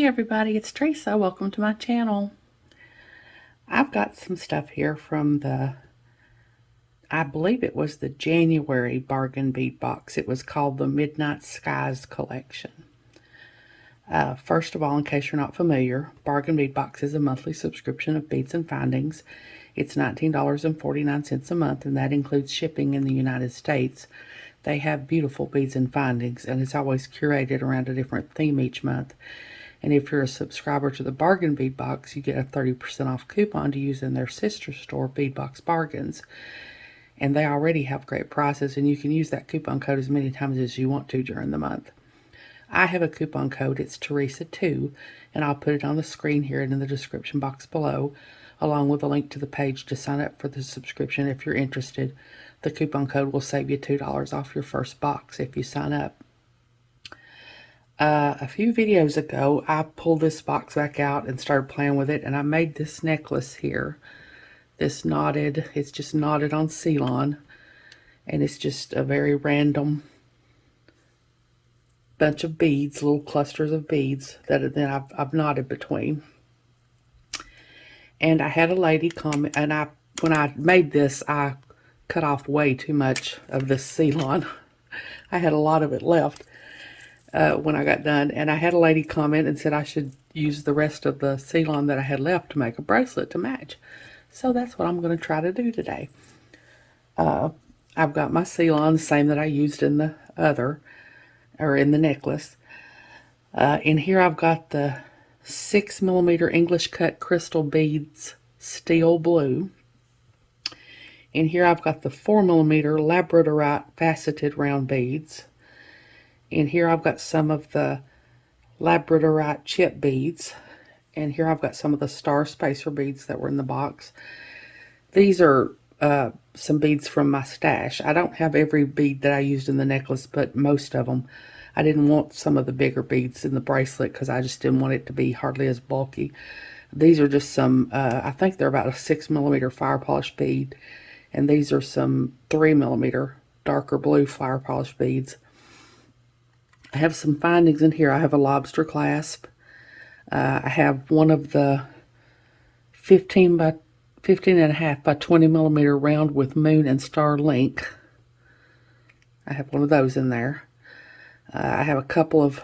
everybody, it's Teresa. Welcome to my channel. I've got some stuff here from I believe it was the January bargain bead box. It was called the Midnight Skies collection. First of all, in case you're not familiar, Bargain Bead Box is a monthly subscription of beads and findings. It's $19.49 a month, and that includes shipping in the United States. They have beautiful beads and findings, and it's always curated around a different theme each month. And if you're a subscriber to the Bargain Bead Box, you get a 30% off coupon to use in their sister store, Bead Box Bargains. And they already have great prices, and you can use that coupon code as many times as you want to during the month. I have a coupon code. It's Teresa2, and I'll put it on the screen here and in the description box below, along with a link to the page to sign up for the subscription if you're interested. The coupon code will save you $2 off your first box if you sign up. A few videos ago, I pulled this box back out and started playing with it, and I made this necklace here. It's just knotted on Ceylon, and it's just a very random bunch of beads, little clusters of beads that then I've knotted between. And I had a lady comment, and when I made this, I cut off way too much of this Ceylon. I had a lot of it left when I got done, and I had a lady comment and said I should use the rest of the Ceylon that I had left to make a bracelet to match. So that's what I'm going to try to do today. I've got my Ceylon, the same that I used in the in the necklace. In here I've got the 6mm English cut crystal beads, steel blue. In here I've got the 4mm labradorite faceted round beads. In here I've got some of the labradorite chip beads. And here I've got some of the star spacer beads that were in the box. These are some beads from my stash. I don't have every bead that I used in the necklace, but most of them. I didn't want some of the bigger beads in the bracelet because I just didn't want it to be hardly as bulky. These are just some, I think they're about a 6mm fire polish bead. And these are some 3mm darker blue fire polish beads. I have some findings in here. I have a lobster clasp. I have one of the 15 and a half by 20mm round with moon and star link. I have one of those in there. I have a piece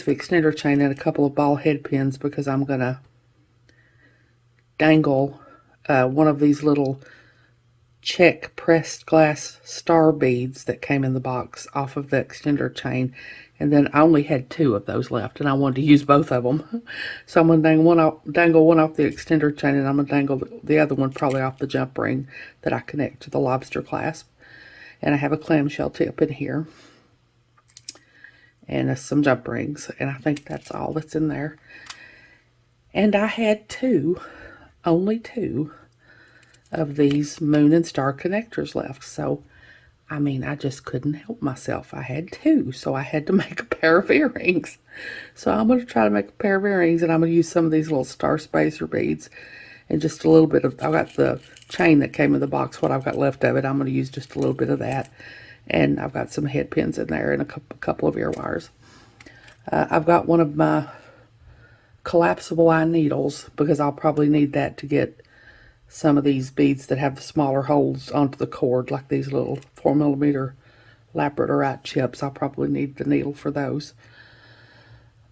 of extender chain and a couple of ball head pins because I'm going to dangle one of these little check pressed glass star beads that came in the box off of the extender chain, and then I only had 2 of those left, and I wanted to use both of them. So I'm going to dangle one off the extender chain, and I'm going to dangle the other one probably off the jump ring that I connect to the lobster clasp. And I have a clamshell tip in here, and some jump rings, and I think that's all that's in there. And I had only two of these moon and star connectors left. So, I mean, I just couldn't help myself. I had 2, so I had to make a pair of earrings. So I'm going to try to make a pair of earrings, and I'm going to use some of these little star spacer beads and just a little bit of, I've got the chain that came in the box, what I've got left of it, I'm going to use just a little bit of that. And I've got some head pins in there and a couple of ear wires. I've got one of my collapsible eye needles because I'll probably need that to get some of these beads that have the smaller holes onto the cord, like these little 4mm labradorite chips. I'll probably need the needle for those.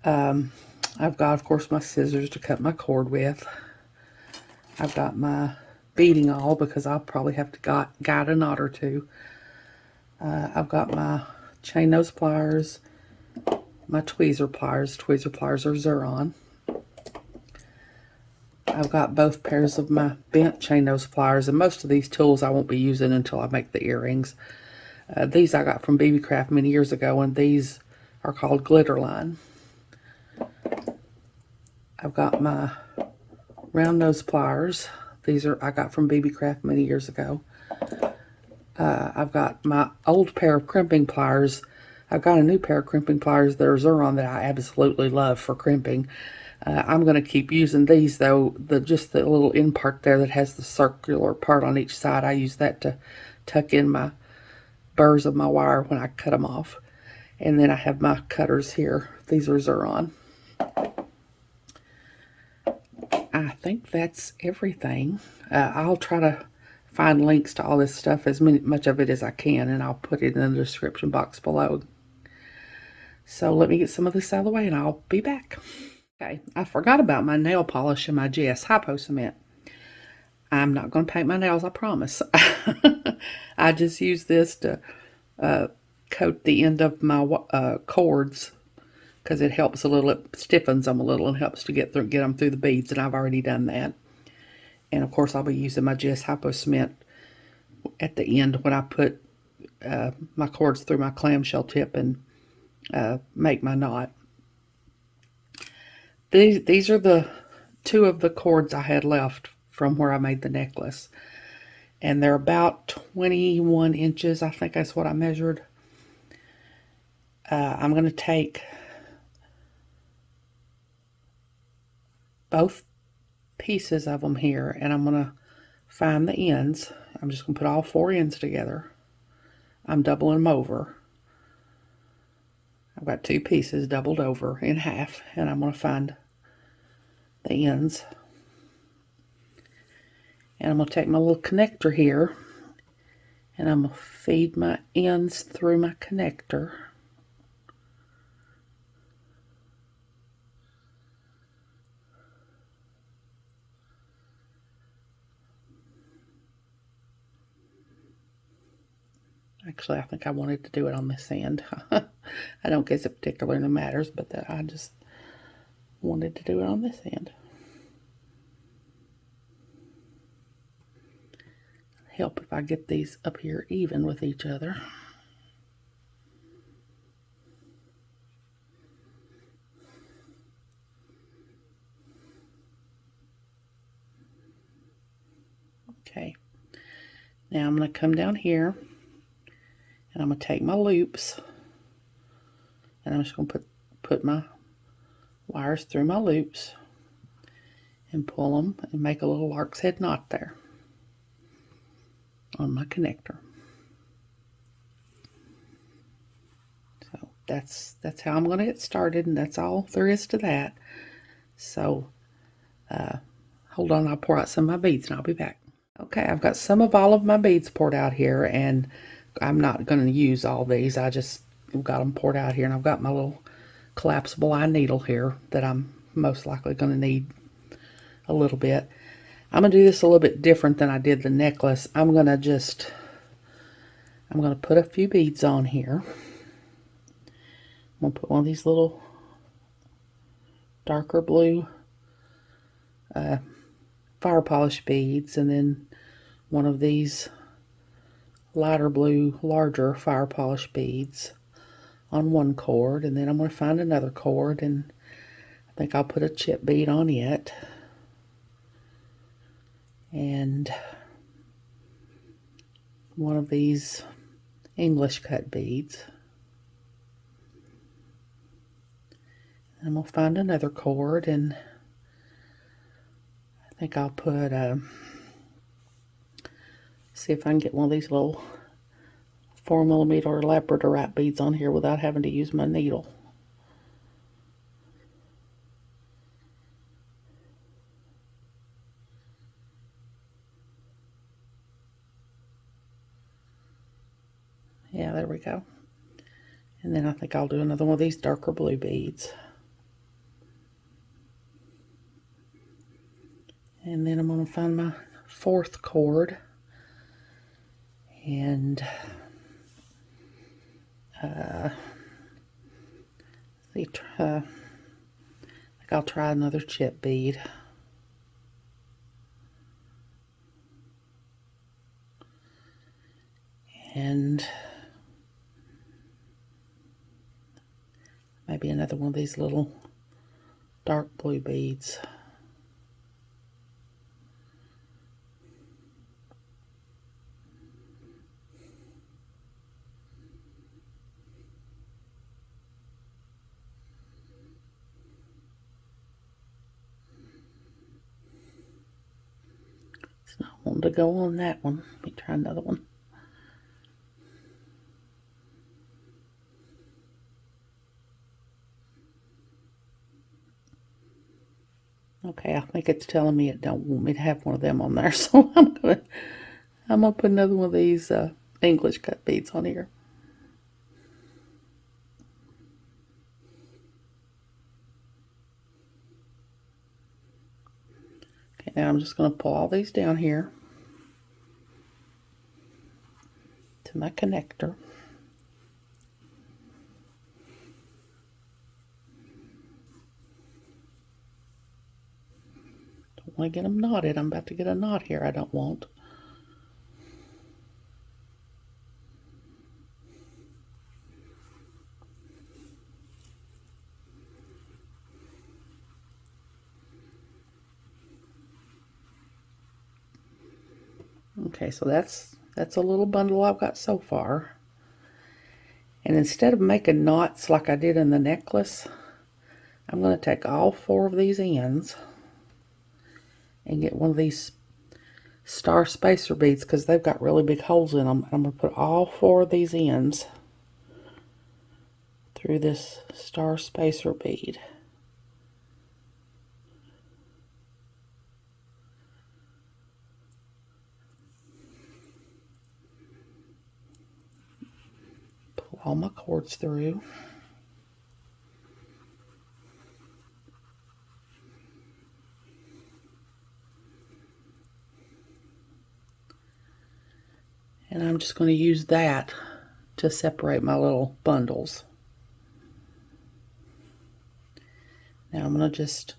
I've got, of course, my scissors to cut my cord with. I've got my beading awl because I'll probably have to guide a knot or two. I've got my chain nose pliers, my tweezer pliers. Tweezer pliers are Xuron. I've got both pairs of my bent chain nose pliers, and most of these tools I won't be using until I make the earrings. These I got from BB Craft many years ago, and these are called Glitter Line. I've got my round nose pliers. These I got from BB Craft many years ago. I've got my old pair of crimping pliers. I've got a new pair of crimping pliers that are Xuron that I absolutely love for crimping. I'm going to keep using these, though. Just the little end part there that has the circular part on each side, I use that to tuck in my burrs of my wire when I cut them off. And then I have my cutters here. These are Xuron. think that's everything. I'll try to find links to all this stuff, as much of it as I can, and I'll put it in the description box below. So let me get some of this out of the way and I'll be back. Okay, I forgot about my nail polish and my GS Hypo Cement. I'm not going to paint my nails, I promise. I just use this to coat the end of my cords, because it helps a little, it stiffens them a little and helps to get them through the beads, and I've already done that. And of course I'll be using my GS Hypo Cement at the end when I put my cords through my clamshell tip and make my knot. These are the two of the cords I had left from where I made the necklace, and they're about 21 inches. I think that's what I measured. I'm going to take both pieces of them here, and I'm going to find the ends. I'm just going to put all 4 ends together. I'm doubling them over. I've got 2 pieces doubled over in half, and I'm going to find the ends. And I'm going to take my little connector here, and I'm going to feed my ends through my connector. Actually, I think I wanted to do it on this end. I don't guess it particularly matters, but I just wanted to do it on this end. Help if I get these up here even with each other. Okay, now I'm going to come down here, and I'm going to take my loops, and I'm just going to put my wires through my loops and pull them and make a little lark's head knot there on my connector. So that's how I'm going to get started, and that's all there is to that. So hold on, I'll pour out some of my beads and I'll be back. Okay, I've got some of all of my beads poured out here, and I'm not going to use all these. I just got them poured out here, and I've got my little collapsible eye needle here that I'm most likely going to need a little bit. I'm going to do this a little bit different than I did the necklace. I'm going to put a few beads on here. I'm going to put one of these little darker blue fire polish beads, and then one of these lighter blue, larger fire polish beads on one cord, and then I'm going to find another cord, and I think I'll put a chip bead on it, and one of these English cut beads. And I'm going to find another cord, and I think I'll put see if I can get one of these little 4mm or labradorite beads on here without having to use my needle. Yeah, there we go. And then I think I'll do another one of these darker blue beads. And then I'm going to find my 4th cord, and I think I'll try another chip bead. And maybe another one of these little dark blue beads. It's not wanting to go on that one. Let me try another one. Okay, Okay, I think it's telling me it don't want me to have one of them on there, so I'm gonna put another one of these English cut beads on here. Okay, now I'm just gonna pull all these down here to my connector. Don't want to get them knotted. I'm about to get a knot here I don't want. Okay, so that's a little bundle I've got so far. And instead of making knots like I did in the necklace, I'm going to take all 4 of these ends and get one of these star spacer beads because they've got really big holes in them. I'm going to put all 4 of these ends through this star spacer bead. Pull all my cords through. And I'm just going to use that to separate my little bundles. Now I'm going to just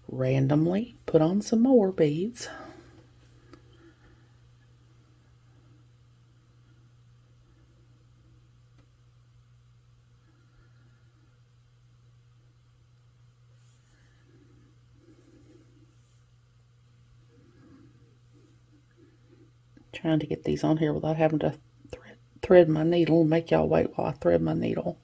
randomly put on some more beads. Trying to get these on here without having to thread my needle. Make y'all wait while I thread my needle.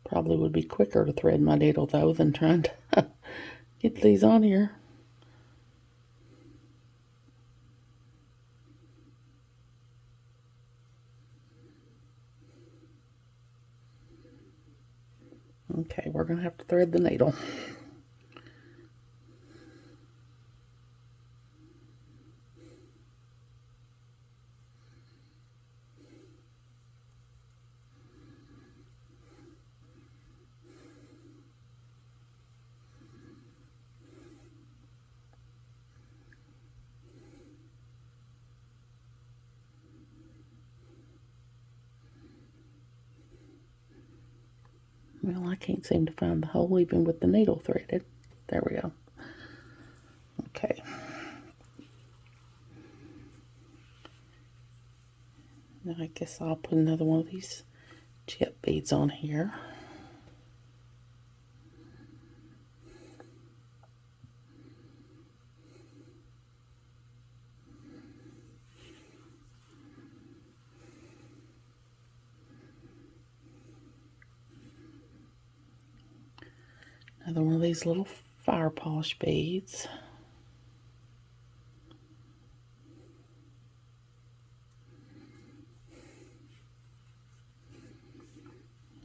Probably would be quicker to thread my needle though than trying to get these on here. Okay, we're going to have to thread the needle. Well, I can't seem to find the hole even with the needle threaded. There we go. Okay. Now I guess I'll put another one of these chip beads on here. Another one of these little fire polish beads.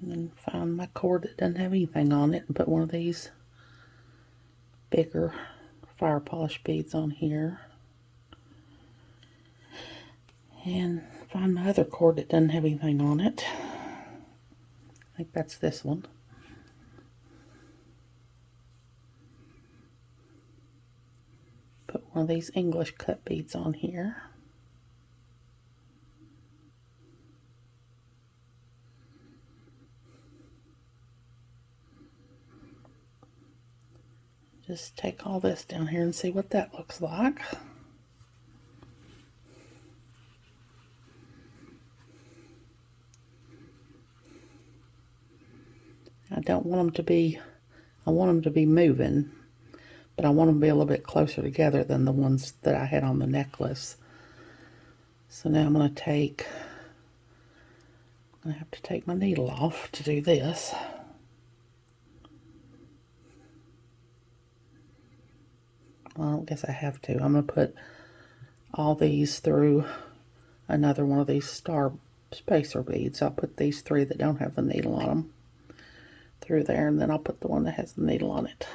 And then find my cord that doesn't have anything on it and put one of these bigger fire polish beads on here. And find my other cord that doesn't have anything on it. I think that's this one. Put one of these English cut beads on here. Just take all this down here and see what that looks like. I don't want them to be, I want them to be moving, but I want them to be a little bit closer together than the ones that I had on the necklace. So now I'm going to have to take my needle off to do this. Well, I don't guess I have to. I'm going to put all these through another one of these star spacer beads. I'll put these 3 that don't have the needle on them through there, and then I'll put the one that has the needle on it.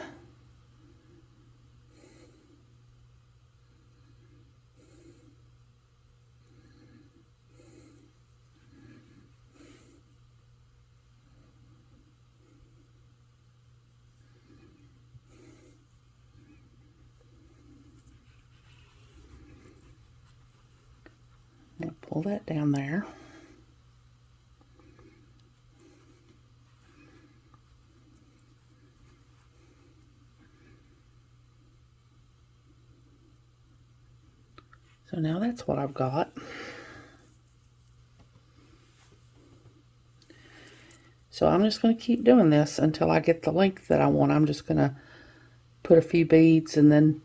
I'm going to pull that down there. So now that's what I've got. So I'm just going to keep doing this until I get the length that I want. I'm just going to put a few beads and then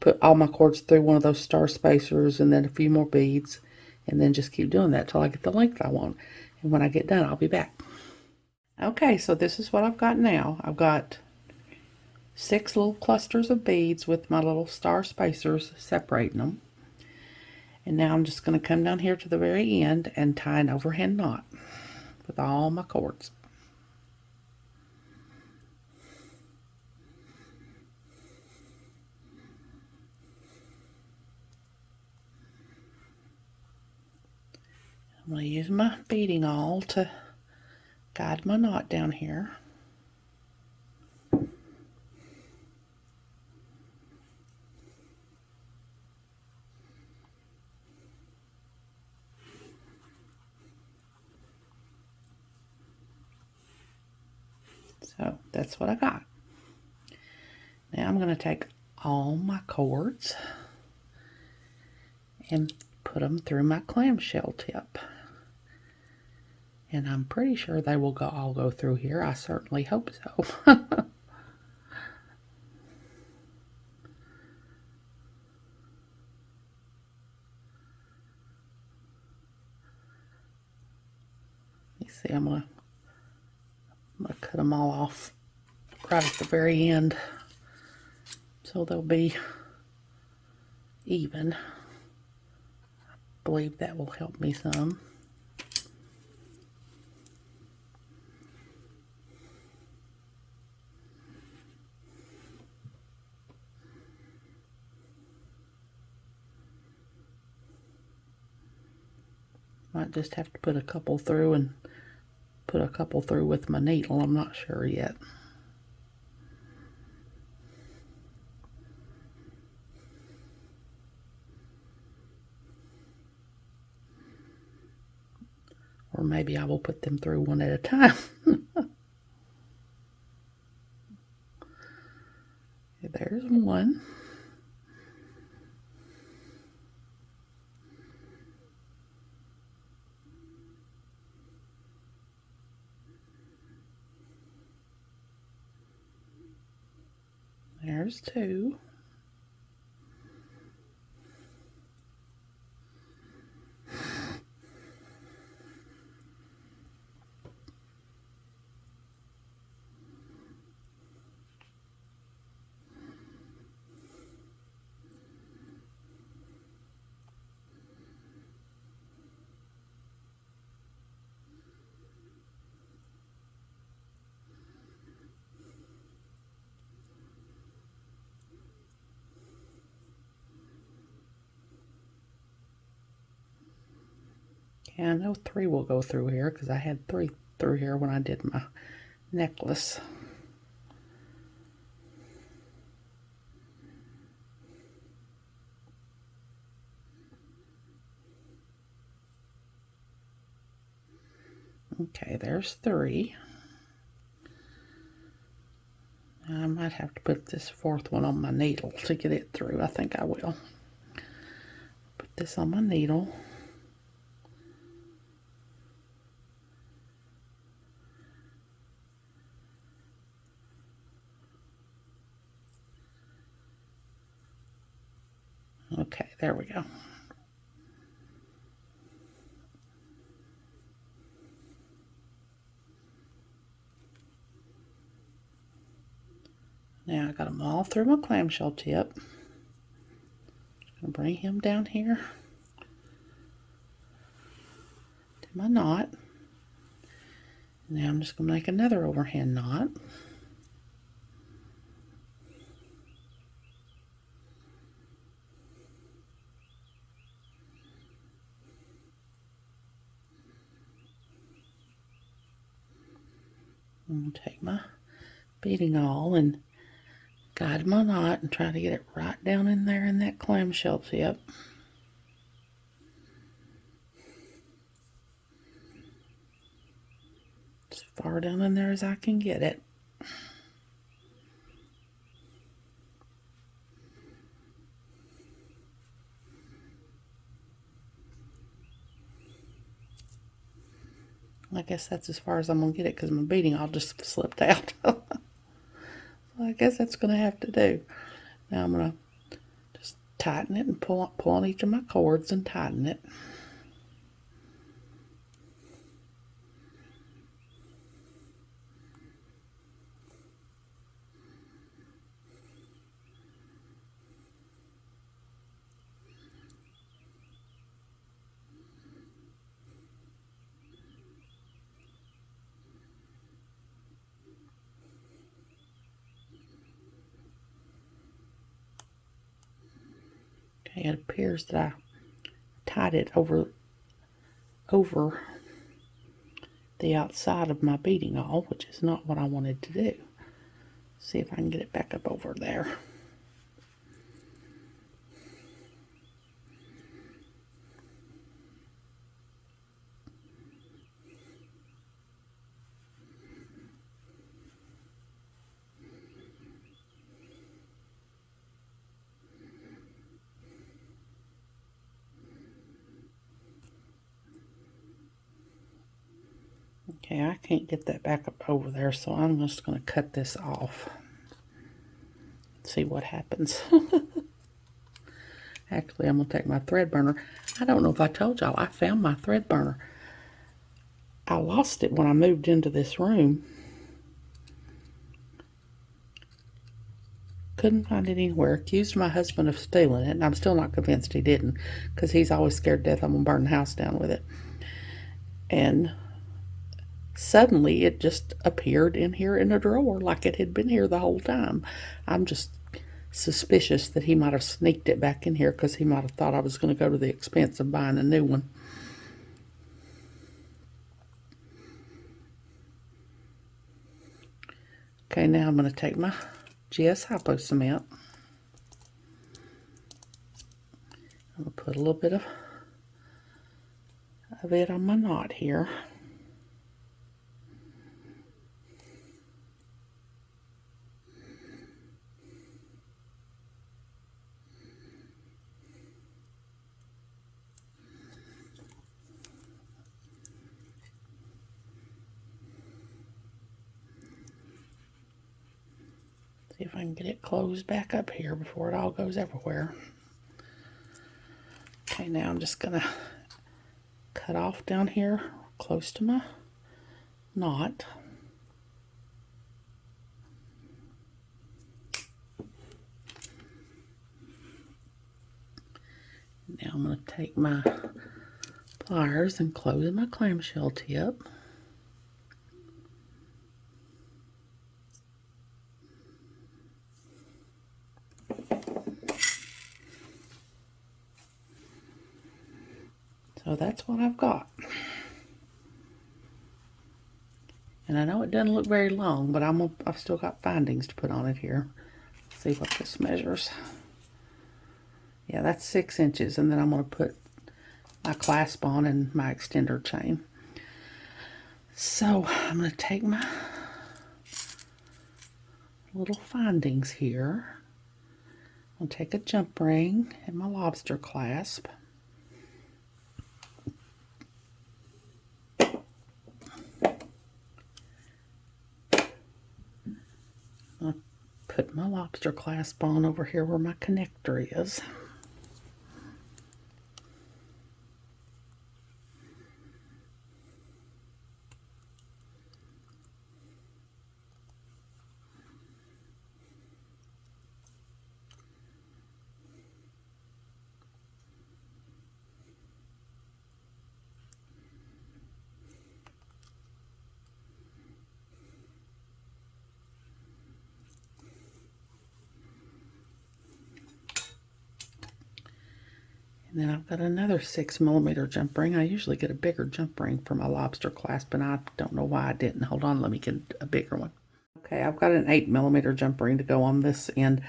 put all my cords through one of those star spacers and then a few more beads, and then just keep doing that till I get the length I want. And when I get done, I'll be back. Okay, so this is what I've got now. I've got 6 little clusters of beads with my little star spacers separating them. And now I'm just going to come down here to the very end and tie an overhand knot with all my cords. I'm going to use my beading awl to guide my knot down here. So that's what I got. Now I'm going to take all my cords and put them through my clamshell tip. And I'm pretty sure they will all go through here. I certainly hope so. You see, I'm gonna cut them all off right at the very end so they'll be even. I believe that will help me some. Might just have to put a couple through and put a couple through with my needle. I'm not sure yet. Or maybe I will put them through one at a time. There's one. There's 2. Yeah, I know 3 will go through here because I had 3 through here when I did my necklace. Okay, there's 3. I might have to put this 4th one on my needle to get it through. I think I will. Put this on my needle. Okay, there we go. Now I got them all through my clamshell tip. I'm going to bring him down here to my knot. Now I'm just going to make another overhand knot. I'm going to take my beading awl and guide my knot and try to get it right down in there in that clamshell tip. As far down in there as I can get it. I guess that's as far as I'm going to get it because my beading all just slipped out. So I guess that's going to have to do. Now I'm going to just tighten it and pull on each of my cords and tighten it. It appears that I tied it over the outside of my beading awl, which is not what I wanted to do. See if I can get it back up over there. Okay, I can't get that back up over there, so I'm just going to cut this off. See what happens. Actually, I'm going to take my thread burner. I don't know if I told y'all, I found my thread burner. I lost it when I moved into this room. Couldn't find it anywhere. Accused my husband of stealing it, and I'm still not convinced he didn't, because he's always scared to death I'm going to burn the house down with it. And suddenly it just appeared in here in a drawer like it had been here the whole time. I'm just suspicious that he might have sneaked it back in here because he might have thought I was going to go to the expense of buying a new one. Okay, now I'm going to take my GS Hypo Cement. I'm going to put a little bit of it on my knot here. See if I can get it closed back up here before it all goes everywhere. Okay, now I'm just going to cut off down here close to my knot. Now I'm going to take my pliers and close my clamshell tip. So that's what I've got. And I know it doesn't look very long, but I've still got findings to put on it here. Let's see what this measures. Yeah, that's 6 inches, and then I'm going to put my clasp on and my extender chain. So I'm going to take my little findings here. I'll take a jump ring and my lobster clasp. I'll put my lobster clasp on over here where my connector is. And then I've got another 6mm jump ring. I usually get a bigger jump ring for my lobster clasp, and I don't know why I didn't. Hold on, let me get a bigger one. Okay, I've got an 8mm jump ring to go on this end.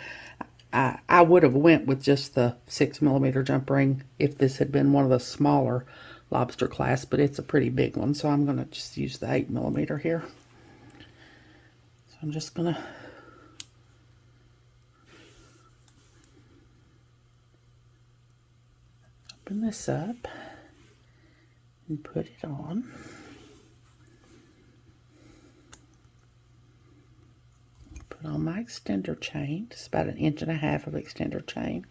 I would have went with just the 6mm jump ring if this had been one of the smaller lobster clasps, but it's a pretty big one, so I'm going to just use the 8mm here. So I'm just going to open this up and put it on. Put on my extender chain, just about 1.5 inches of extender chain.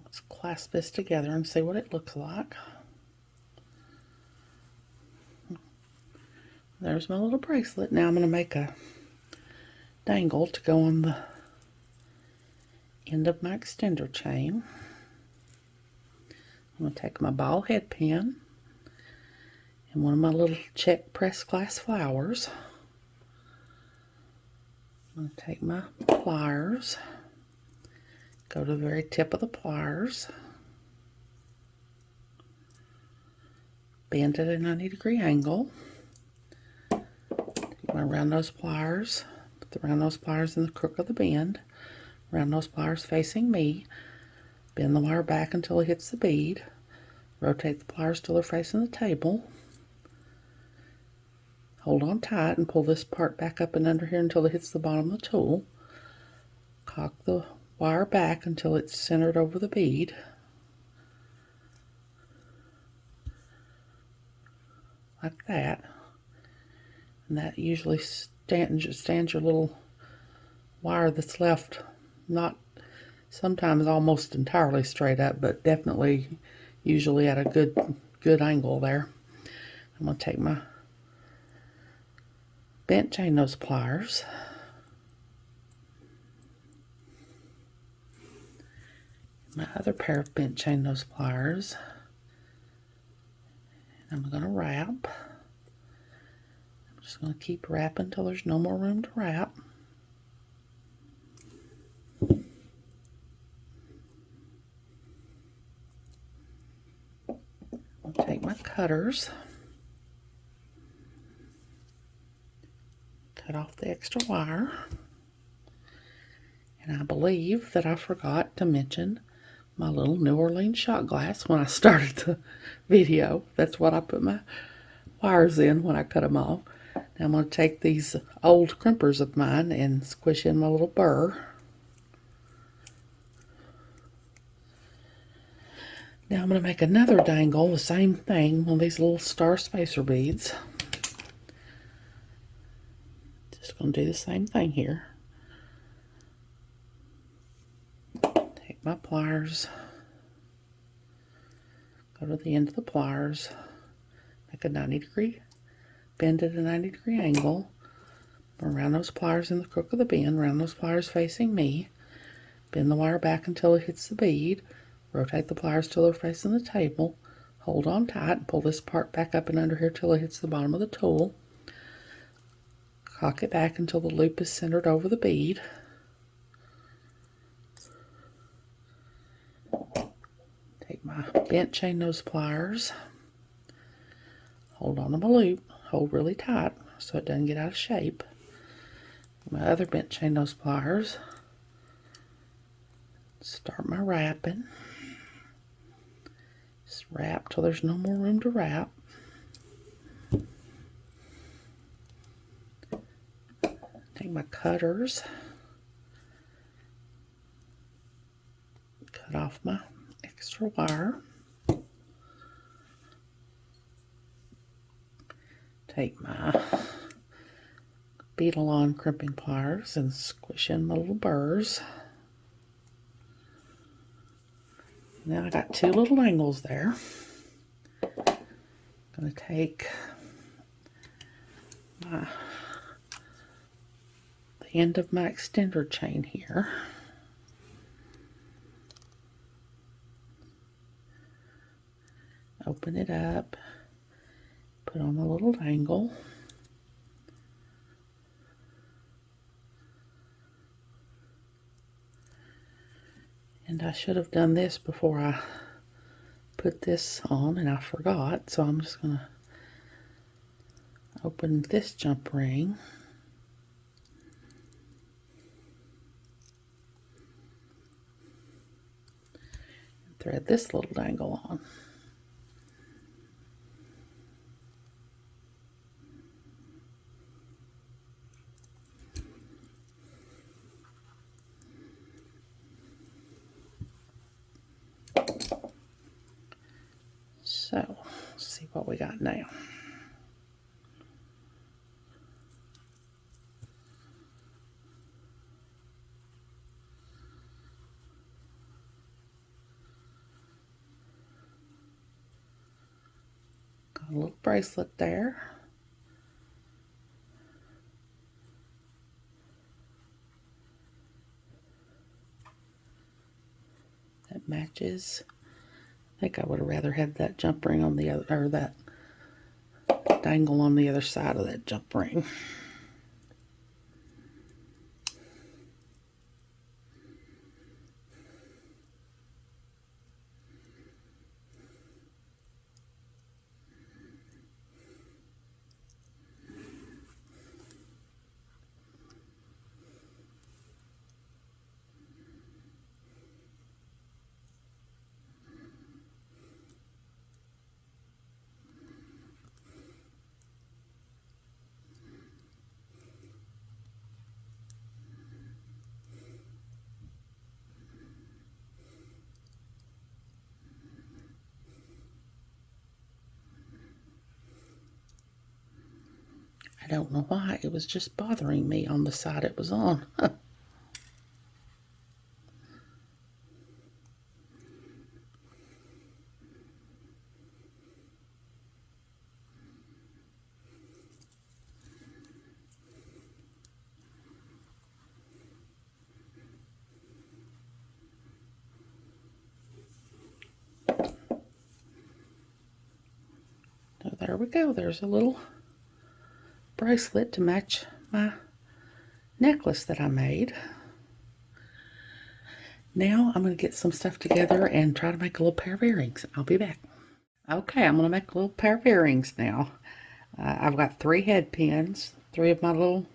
Let's clasp this together and see what it looks like. There's my little bracelet. Now I'm going to make a dangle to go on the end of my extender chain. I'm going to take my ball head pin and one of my little check press glass flowers. I'm going to take my pliers, go to the very tip of the pliers, bend at a 90-degree angle. Take my round nose pliers, put the round nose pliers in the crook of the bend, round nose pliers facing me, bend the wire back until it hits the bead, rotate the pliers till they're facing the table, hold on tight and pull this part back up and under here until it hits the bottom of the tool, cock the wire back until it's centered over the bead, like that, and that usually stands your little wire that's left not sometimes almost entirely straight up, but definitely usually at a good angle there. I'm going to take my bent chain nose pliers, my other pair of bent chain nose pliers, and I'm going to wrap. I'm just going to keep wrapping until there's no more room to wrap. I'll take my cutters, cut off the extra wire, and I believe that I forgot to mention my little New Orleans shot glass when I started the video. That's what I put my wires in when I cut them off. Now I'm going to take these old crimpers of mine and squish in my little burr. Now I'm going to make another dangle, the same thing, on these little star spacer beads. Just going to do the same thing here. Take my pliers, go to the end of the pliers, make a 90-degree, bend at a 90-degree angle, round those pliers in the crook of the bend, round those pliers facing me, bend the wire back until it hits the bead, rotate the pliers till they're facing the table, hold on tight and pull this part back up and under here till it hits the bottom of the tool, cock it back until the loop is centered over the bead, take my bent chain nose pliers, hold on to my loop, hold really tight so it doesn't get out of shape, my other bent chain nose pliers, start my wrapping. Just wrap till there's no more room to wrap. Take my cutters, cut off my extra wire. Take my beetle-on crimping pliers and squish in my little burrs. Now I got two little dangles there. I'm going to take the end of my extender chain here. Open it up, put on a little dangle. And I should have done this before I put this on, and I forgot, so I'm just going to open this jump ring. And thread this little dangle on. So, let's see what we got now. Got a little bracelet there. That matches. I think I would have rather had that jump ring on the other, or that dangle on the other side of that jump ring. I don't know why, it was just bothering me on the side it was on. So there we go, there's a little bracelet to match my necklace that I made. Now I'm going to get some stuff together and try to make a little pair of earrings. I'll be back. Okay, I'm going to make a little pair of earrings now. I've got 3 head pins, 3 of my little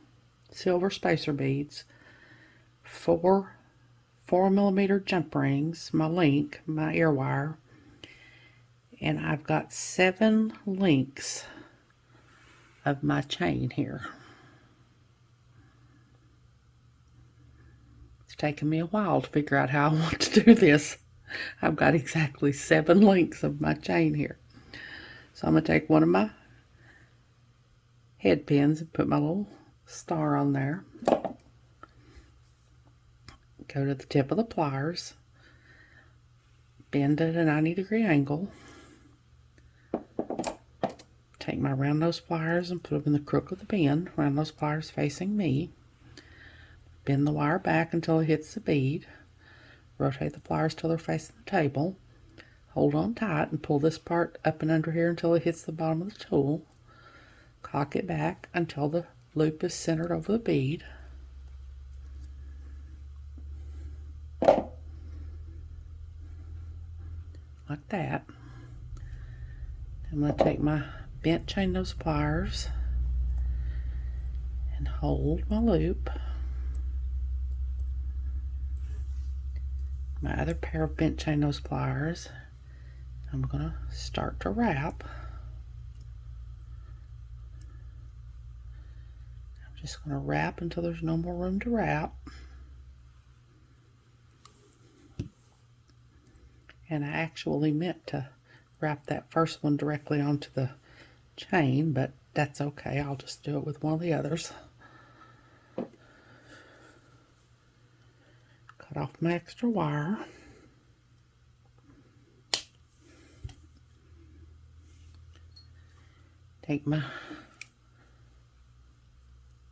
silver spacer beads, 4 4mm jump rings, my link, my ear wire, and I've got 7 links of my chain here. It's taken me a while to figure out how I want to do this. I've got exactly 7 links of my chain here. So I'm going to take one of my head pins and put my little star on there. Go to the tip of the pliers, bend at a 90-degree angle, take my round nose pliers and put them in the crook of the bend, round nose pliers facing me, bend the wire back until it hits the bead, rotate the pliers till they're facing the table, hold on tight and pull this part up and under here until it hits the bottom of the tool, cock it back until the loop is centered over the bead. Like that. I'm going to take my bent chain nose pliers and hold my loop. My other pair of bent chain nose pliers. I'm going to start to wrap. I'm just going to wrap until there's no more room to wrap. And I actually meant to wrap that first one directly onto the chain, but that's okay. I'll just do it with one of the others. Cut off my extra wire. Take my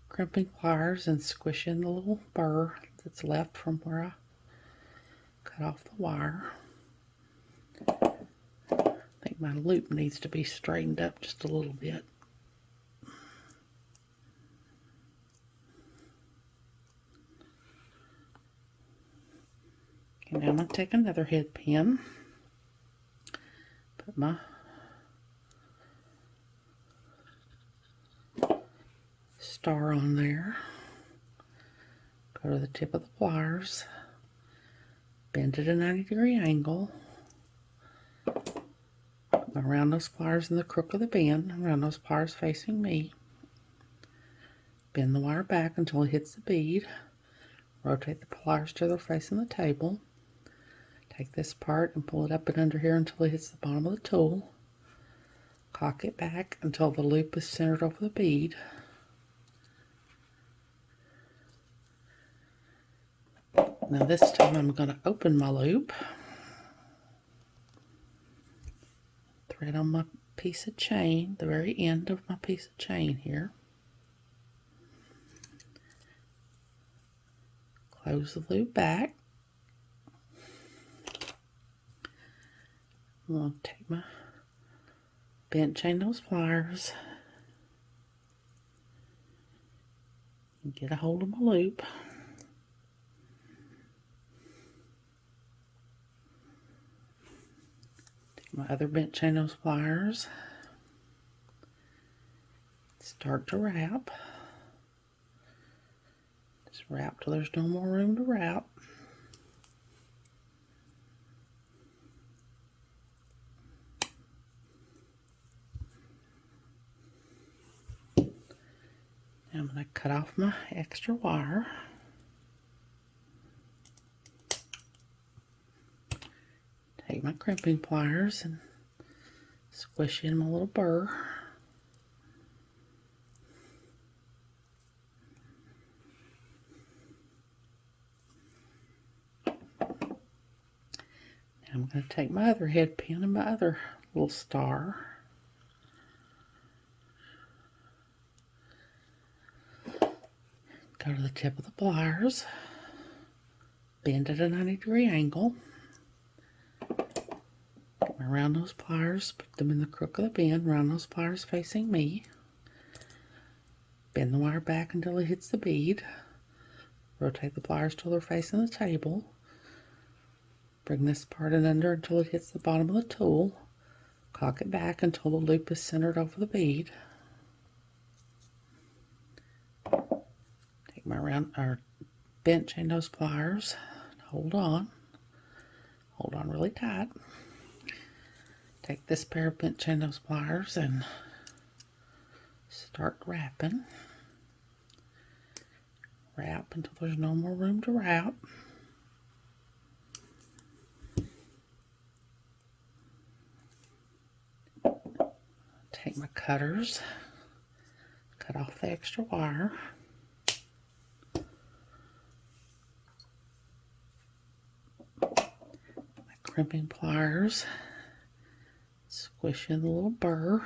crimping pliers and squish in the little burr that's left from where I cut off the wire. Take My loop needs to be straightened up just a little bit. Okay, now I'm going to take another head pin, put my star on there, go to the tip of the pliers, bend at a 90-degree angle, around those pliers in the crook of the bend, around those pliers facing me, bend the wire back until it hits the bead, rotate the pliers till they're facing the table, take this part and pull it up and under here until it hits the bottom of the tool, cock it back until the loop is centered over the bead. Now this time I'm going to open my loop, thread on my piece of chain, the very end of my piece of chain here. Close the loop back. I'm going to take my bent chain nose pliers and get a hold of my loop. Take my other bent chain nose pliers, start to wrap. Just wrap till there's no more room to wrap. Now I'm going to cut off my extra wire. Take my crimping pliers and squish in my little burr. I'm going to take my other head pin and my other little star. Go to the tip of the pliers, bend at a 90-degree angle, get around those pliers, put them in the crook of the bend, around those pliers facing me, bend the wire back until it hits the bead, rotate the pliers till they're facing the table, bring this part in under until it hits the bottom of the tool, cock it back until the loop is centered over the bead. Take my bent chain nose pliers, hold on really tight. Take this pair of bent chain nose pliers and start wrapping. Wrap until there's no more room to wrap. Take my cutters, cut off the extra wire. My crimping pliers, squish in the little burr.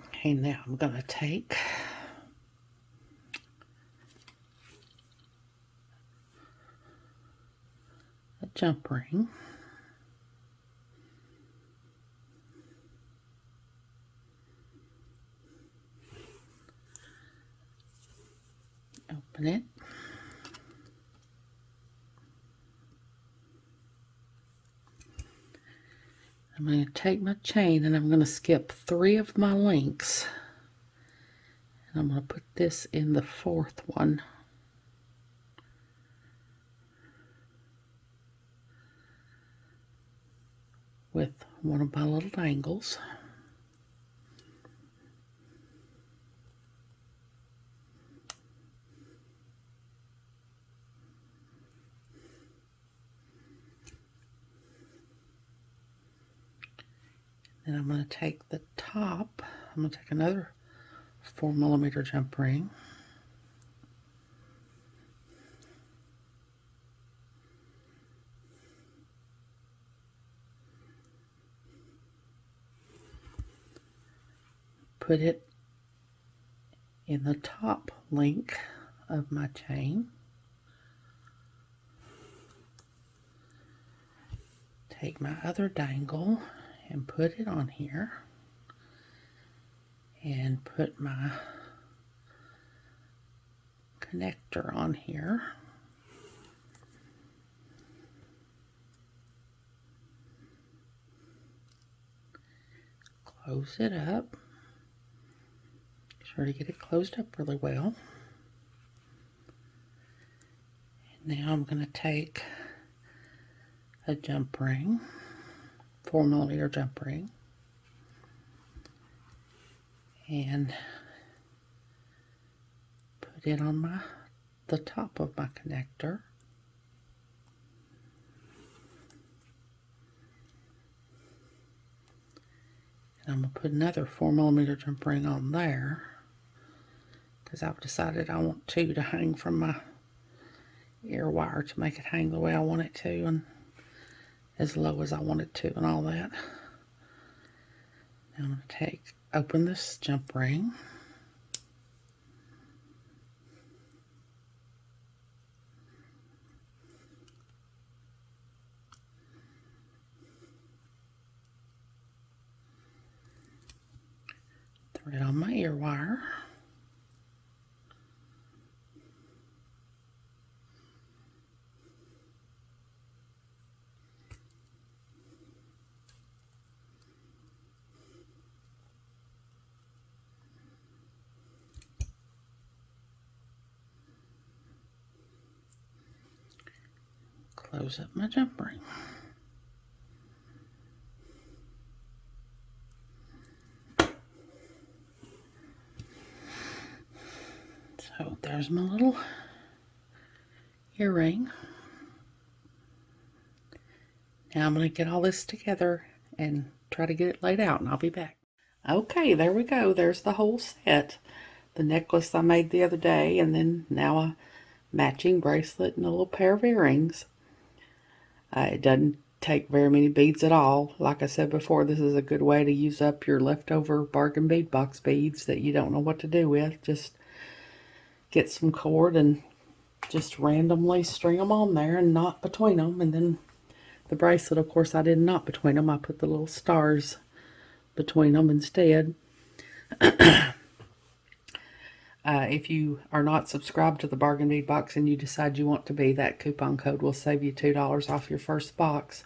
Okay, now I'm going to take a jump ring, open it, I'm going to take my chain and I'm going to skip 3 of my links, and I'm going to put this in the 4th one. With one of my little dangles. And I'm going to take the top, I'm going to take another 4mm jump ring. Put it in the top link of my chain. Take my other dangle and put it on here, and put my connector on here. Close it up. Be sure to get it closed up really well. And now I'm going to take a jump ring, 4mm jump ring, and put it on the top of my connector. And I'm going to put another 4mm jump ring on there, because I've decided I want two to hang from my ear wire to make it hang the way I want it to, and as low as I want it to, and all that. Now I'm going to open this jump ring. Thread on my ear wire. Close up my jump ring. So there's my little earring. Now I'm going to get all this together and try to get it laid out, and I'll be back. Okay, there we go. There's the whole set. The necklace I made the other day, and then now a matching bracelet and a little pair of earrings. It doesn't take very many beads at all. Like I said before, this is a good way to use up your leftover bargain bead box beads that you don't know what to do with. Just get some cord and just randomly string them on there and knot between them. And then the bracelet, of course, I didn't knot between them. I put the little stars between them instead. If you are not subscribed to the Bargain Bead Box and you decide you want to be, that coupon code will save you $2 off your first box.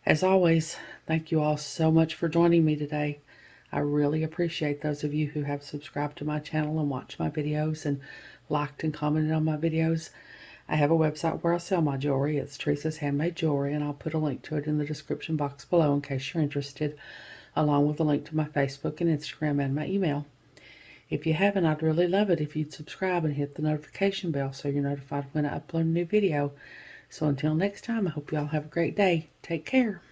As always, thank you all so much for joining me today. I really appreciate those of you who have subscribed to my channel and watched my videos and liked and commented on my videos. I have a website where I sell my jewelry. It's Teresa's Handmade Jewelry, and I'll put a link to it in the description box below in case you're interested, along with a link to my Facebook and Instagram and my email. If you haven't, I'd really love it if you'd subscribe and hit the notification bell so you're notified when I upload a new video. So until next time, I hope you all have a great day. Take care.